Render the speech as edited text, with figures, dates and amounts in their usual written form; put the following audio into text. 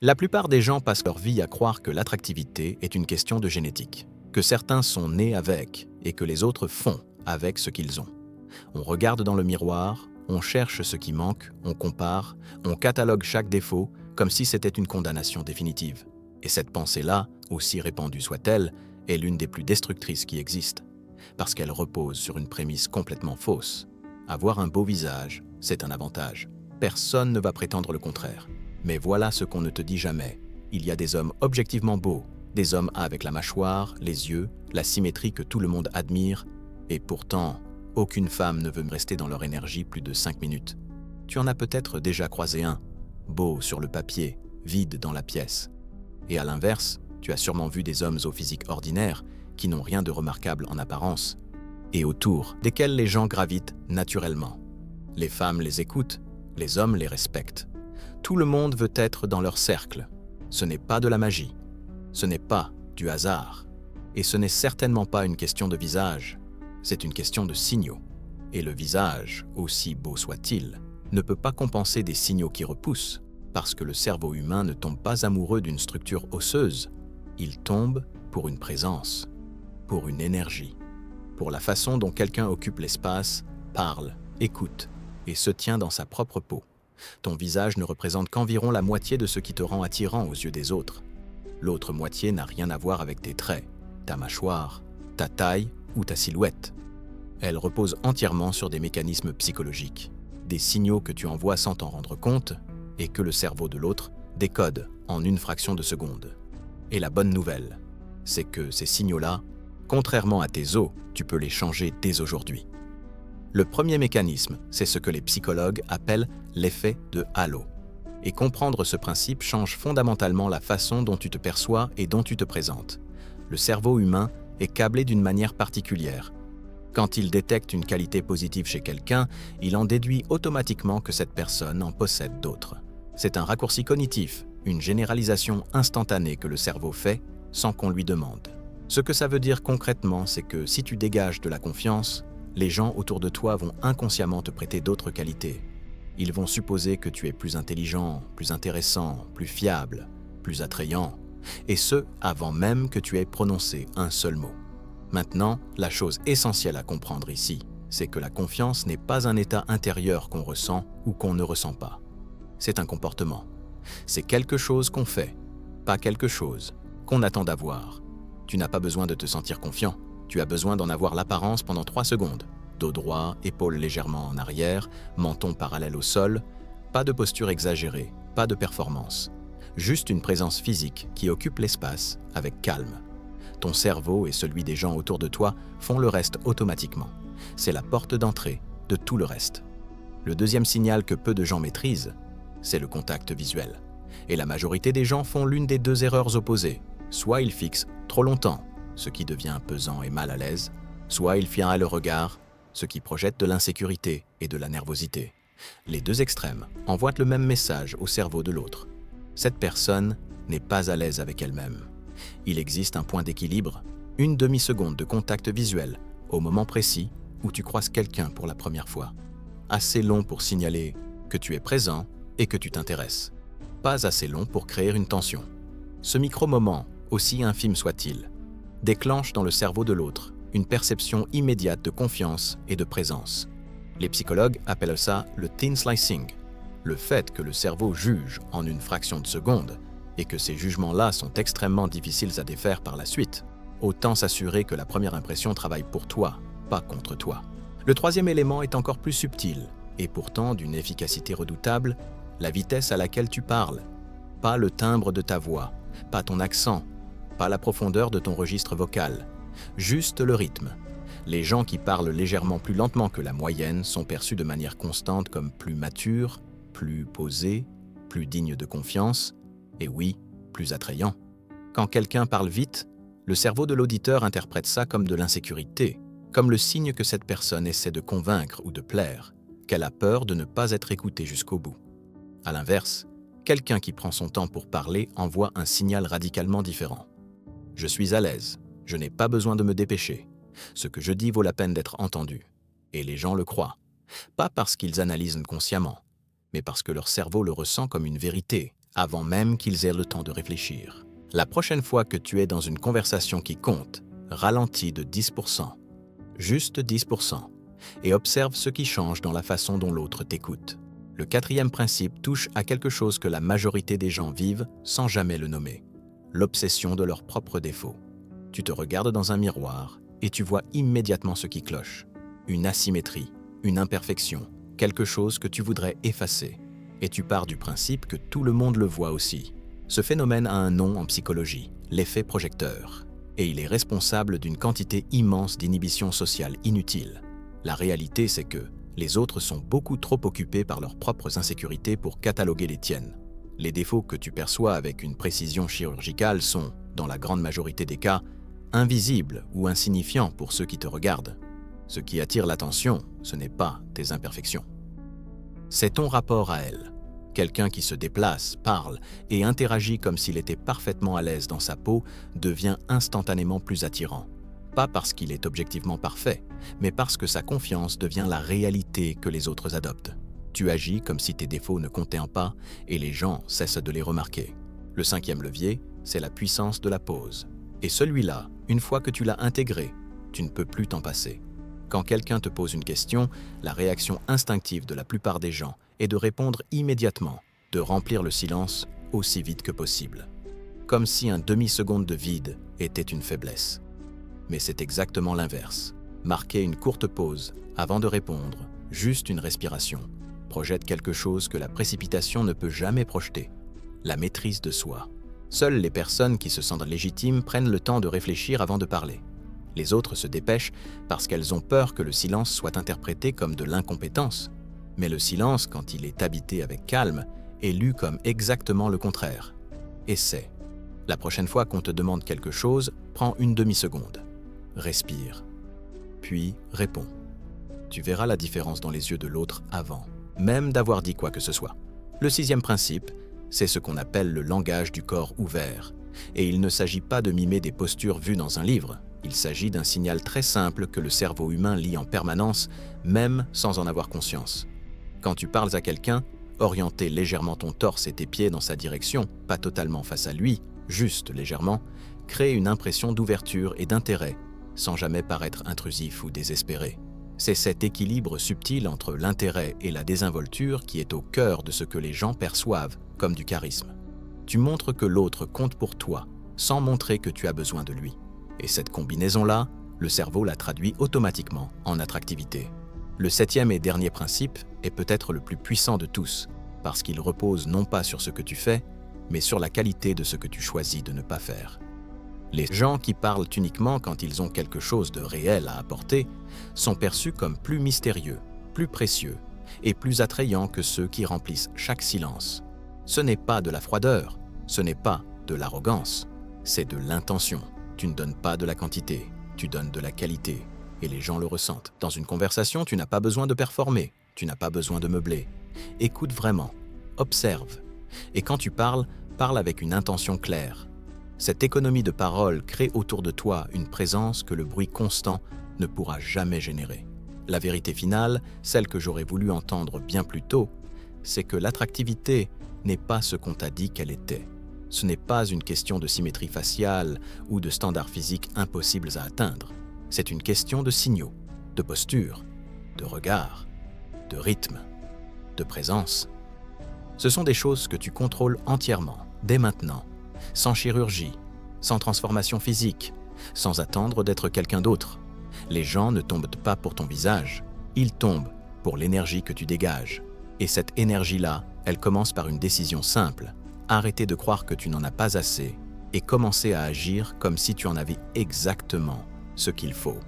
La plupart des gens passent leur vie à croire que l'attractivité est une question de génétique, que certains sont nés avec et que les autres font avec ce qu'ils ont. On regarde dans le miroir, on cherche ce qui manque, on compare, on catalogue chaque défaut comme si c'était une condamnation définitive. Et cette pensée-là, aussi répandue soit-elle, est l'une des plus destructrices qui existent, parce qu'elle repose sur une prémisse complètement fausse. Avoir un beau visage, c'est un avantage. Personne ne va prétendre le contraire. Mais voilà ce qu'on ne te dit jamais. Il y a des hommes objectivement beaux, des hommes avec la mâchoire, les yeux, la symétrie que tout le monde admire, et pourtant, aucune femme ne veut rester dans leur énergie plus de 5 minutes. Tu en as peut-être déjà croisé un, beau sur le papier, vide dans la pièce. Et à l'inverse, tu as sûrement vu des hommes au physique ordinaire qui n'ont rien de remarquable en apparence, et autour desquels les gens gravitent naturellement. Les femmes les écoutent, les hommes les respectent. Tout le monde veut être dans leur cercle. Ce n'est pas de la magie, ce n'est pas du hasard, et ce n'est certainement pas une question de visage, c'est une question de signaux. Et le visage, aussi beau soit-il, ne peut pas compenser des signaux qui repoussent, parce que le cerveau humain ne tombe pas amoureux d'une structure osseuse, il tombe pour une présence, pour une énergie, pour la façon dont quelqu'un occupe l'espace, parle, écoute et se tient dans sa propre peau. Ton visage ne représente qu'environ la moitié de ce qui te rend attirant aux yeux des autres. L'autre moitié n'a rien à voir avec tes traits, ta mâchoire, ta taille ou ta silhouette. Elle repose entièrement sur des mécanismes psychologiques, des signaux que tu envoies sans t'en rendre compte et que le cerveau de l'autre décode en une fraction de seconde. Et la bonne nouvelle, c'est que ces signaux-là, contrairement à tes os, tu peux les changer dès aujourd'hui. Le premier mécanisme, c'est ce que les psychologues appellent l'effet de halo. Et comprendre ce principe change fondamentalement la façon dont tu te perçois et dont tu te présentes. Le cerveau humain est câblé d'une manière particulière. Quand il détecte une qualité positive chez quelqu'un, il en déduit automatiquement que cette personne en possède d'autres. C'est un raccourci cognitif, une généralisation instantanée que le cerveau fait sans qu'on lui demande. Ce que ça veut dire concrètement, c'est que si tu dégages de la confiance, les gens autour de toi vont inconsciemment te prêter d'autres qualités. Ils vont supposer que tu es plus intelligent, plus intéressant, plus fiable, plus attrayant, et ce, avant même que tu aies prononcé un seul mot. Maintenant, la chose essentielle à comprendre ici, c'est que la confiance n'est pas un état intérieur qu'on ressent ou qu'on ne ressent pas. C'est un comportement. C'est quelque chose qu'on fait, pas quelque chose qu'on attend d'avoir. Tu n'as pas besoin de te sentir confiant. Tu as besoin d'en avoir l'apparence pendant 3 secondes. Dos droit, épaules légèrement en arrière, menton parallèle au sol, pas de posture exagérée, pas de performance. Juste une présence physique qui occupe l'espace avec calme. Ton cerveau et celui des gens autour de toi font le reste automatiquement. C'est la porte d'entrée de tout le reste. Le deuxième signal que peu de gens maîtrisent, c'est le contact visuel. Et la majorité des gens font l'une des deux erreurs opposées. Soit ils fixent trop longtemps, ce qui devient pesant et mal à l'aise, soit ils fièrent le regard, ce qui projette de l'insécurité et de la nervosité. Les deux extrêmes envoient le même message au cerveau de l'autre. Cette personne n'est pas à l'aise avec elle-même. Il existe un point d'équilibre, une demi-seconde de contact visuel, au moment précis où tu croises quelqu'un pour la première fois. Assez long pour signaler que tu es présent et que tu t'intéresses. Pas assez long pour créer une tension. Ce micro-moment, aussi infime soit-il, déclenche dans le cerveau de l'autre une perception immédiate de confiance et de présence. Les psychologues appellent ça le thin slicing, le fait que le cerveau juge en une fraction de seconde et que ces jugements-là sont extrêmement difficiles à défaire par la suite. Autant s'assurer que la première impression travaille pour toi, pas contre toi. Le troisième élément est encore plus subtil et pourtant d'une efficacité redoutable, la vitesse à laquelle tu parles, pas le timbre de ta voix, pas ton accent, pas la profondeur de ton registre vocal, juste le rythme. Les gens qui parlent légèrement plus lentement que la moyenne sont perçus de manière constante comme plus matures, plus posés, plus dignes de confiance, et oui, plus attrayants. Quand quelqu'un parle vite, le cerveau de l'auditeur interprète ça comme de l'insécurité, comme le signe que cette personne essaie de convaincre ou de plaire, qu'elle a peur de ne pas être écoutée jusqu'au bout. À l'inverse, quelqu'un qui prend son temps pour parler envoie un signal radicalement différent. Je suis à l'aise, je n'ai pas besoin de me dépêcher. Ce que je dis vaut la peine d'être entendu. Et les gens le croient. Pas parce qu'ils analysent consciemment, mais parce que leur cerveau le ressent comme une vérité, avant même qu'ils aient le temps de réfléchir. La prochaine fois que tu es dans une conversation qui compte, ralentis de 10%, juste 10%, et observe ce qui change dans la façon dont l'autre t'écoute. Le quatrième principe touche à quelque chose que la majorité des gens vivent sans jamais le nommer, l'obsession de leurs propres défauts. Tu te regardes dans un miroir et tu vois immédiatement ce qui cloche. Une asymétrie, une imperfection, quelque chose que tu voudrais effacer. Et tu pars du principe que tout le monde le voit aussi. Ce phénomène a un nom en psychologie, l'effet projecteur. Et il est responsable d'une quantité immense d'inhibitions sociales inutiles. La réalité, c'est que les autres sont beaucoup trop occupés par leurs propres insécurités pour cataloguer les tiennes. Les défauts que tu perçois avec une précision chirurgicale sont, dans la grande majorité des cas, invisibles ou insignifiants pour ceux qui te regardent. Ce qui attire l'attention, ce n'est pas tes imperfections. C'est ton rapport à elles. Quelqu'un qui se déplace, parle et interagit comme s'il était parfaitement à l'aise dans sa peau devient instantanément plus attirant. Pas parce qu'il est objectivement parfait, mais parce que sa confiance devient la réalité que les autres adoptent. Tu agis comme si tes défauts ne comptaient pas et les gens cessent de les remarquer. Le cinquième levier, c'est la puissance de la pause. Et celui-là, une fois que tu l'as intégré, tu ne peux plus t'en passer. Quand quelqu'un te pose une question, la réaction instinctive de la plupart des gens est de répondre immédiatement, de remplir le silence aussi vite que possible. Comme si un demi-seconde de vide était une faiblesse. Mais c'est exactement l'inverse. Marquer une courte pause avant de répondre, juste une respiration, projette quelque chose que la précipitation ne peut jamais projeter, la maîtrise de soi. Seules les personnes qui se sentent légitimes prennent le temps de réfléchir avant de parler. Les autres se dépêchent parce qu'elles ont peur que le silence soit interprété comme de l'incompétence. Mais le silence, quand il est habité avec calme, est lu comme exactement le contraire. Essaie. La prochaine fois qu'on te demande quelque chose, prends une demi-seconde. Respire. Puis réponds. Tu verras la différence dans les yeux de l'autre avant, même d'avoir dit quoi que ce soit. Le sixième principe, c'est ce qu'on appelle le langage du corps ouvert. Et il ne s'agit pas de mimer des postures vues dans un livre. Il s'agit d'un signal très simple que le cerveau humain lit en permanence, même sans en avoir conscience. Quand tu parles à quelqu'un, orienter légèrement ton torse et tes pieds dans sa direction, pas totalement face à lui, juste légèrement, crée une impression d'ouverture et d'intérêt, sans jamais paraître intrusif ou désespéré. C'est cet équilibre subtil entre l'intérêt et la désinvolture qui est au cœur de ce que les gens perçoivent comme du charisme. Tu montres que l'autre compte pour toi, sans montrer que tu as besoin de lui. Et cette combinaison-là, le cerveau la traduit automatiquement en attractivité. Le septième et dernier principe est peut-être le plus puissant de tous, parce qu'il repose non pas sur ce que tu fais, mais sur la qualité de ce que tu choisis de ne pas faire. Les gens qui parlent uniquement quand ils ont quelque chose de réel à apporter sont perçus comme plus mystérieux, plus précieux et plus attrayants que ceux qui remplissent chaque silence. Ce n'est pas de la froideur, ce n'est pas de l'arrogance, c'est de l'intention. Tu ne donnes pas de la quantité, tu donnes de la qualité, et les gens le ressentent. Dans une conversation, tu n'as pas besoin de performer, tu n'as pas besoin de meubler. Écoute vraiment, observe, et quand tu parles, parle avec une intention claire. Cette économie de parole crée autour de toi une présence que le bruit constant ne pourra jamais générer. La vérité finale, celle que j'aurais voulu entendre bien plus tôt, c'est que l'attractivité n'est pas ce qu'on t'a dit qu'elle était. Ce n'est pas une question de symétrie faciale ou de standards physiques impossibles à atteindre. C'est une question de signaux, de posture, de regard, de rythme, de présence. Ce sont des choses que tu contrôles entièrement, dès maintenant, sans chirurgie, sans transformation physique, sans attendre d'être quelqu'un d'autre. Les gens ne tombent pas pour ton visage, ils tombent pour l'énergie que tu dégages. Et cette énergie-là, elle commence par une décision simple. Arrêter de croire que tu n'en as pas assez et commencer à agir comme si tu en avais exactement ce qu'il faut.